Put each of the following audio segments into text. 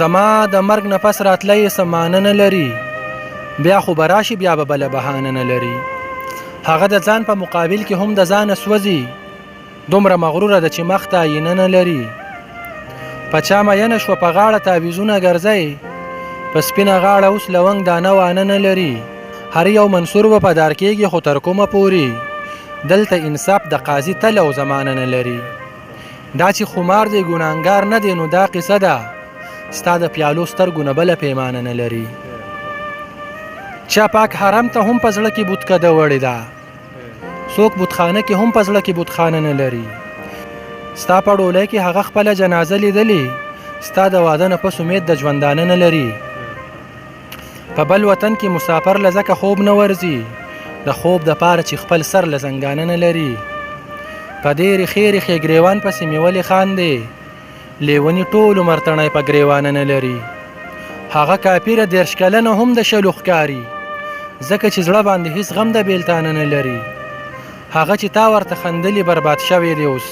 زما د مرګ نه پس راتلی څه معنی نه لري، بیا خو به راشي بیا به بله بهانه نه لري. هغه د ځان په مقابل کې هم د ځانه سوځي، دومره مغروره ده چې مخ ته آینه نه لري. په چا مینه شوه په غاړه تعویذونه ګرځئ، په سپینه غاړه اوس لونګ دانه وانه نه لري. هر یو منصور به په دار کېږي خو تر کومه پورې، دلته انصاف د قاضي تل او زمانه نه لري. دا چې خمار دی ګناهګار نه دی نو دا قصه ده، ستا د پیالو سترګو نه بله پیمانه نه لري. چا پاک حرم ته هم په زړه کې بتکده وړې ده، څوک بتخانه کې هم په زړه کې بتخانه نه لري. ستا په ډولۍ کې هغه خپله جنازه لیدلې، ستا د واده نه پس امید د ژوندانه نه لري. په بل وطن کې مسافر له ځکه خوب نه ورځي، د خوب د پاره چې خپل سر له زنګانه نه لري. په دې ریښې ریښې ګریوان پسې مې ولې خاندې، لیوني ټول عمر تڼی په ګریوانه نه لري. هغه کاپیره 30 کلنه هم د شلو ښکاري، ځکه چې زړه باندې هیڅ غم د بیلتانه نه لري. هغه چې تا ورته خندلي برباد شوی دی اوس،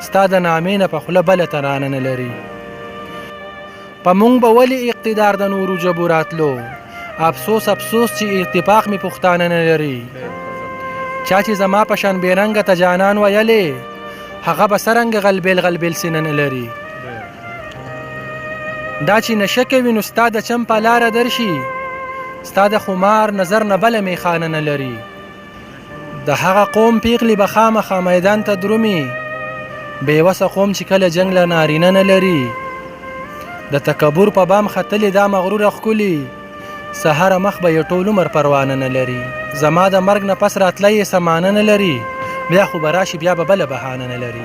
ستا د نامې نه په خوله بله ترانه نه لري. په موږ به ولې اقتدار د نورو جبو راتلو، افسوس افسوس چې اتفاق مې پښتانه نه لري. چا چې زما په شان بېرنګه ته جانان ویلې، هغه به څرنګه غلبېل غلبېل سینه نه لري. دا چې نشه کوي نو ستا د چم په لاره درشي، ستا د خمار نظر نه بله میخانه نه لري. د هغه قوم پیغلې به خامخا میدان ته درومي، بېوسه قوم چې کله جنګ له نارینه نه لري. د تکبر په بام ختلې دا مغروره ښکلي، سهاره مخ به یې ټول عمر پروانه نه لري. زما د مرګ نه پس راتلی یې سمانه نه لري، بیا خو به راشي بیا به بله بهانه نه لري.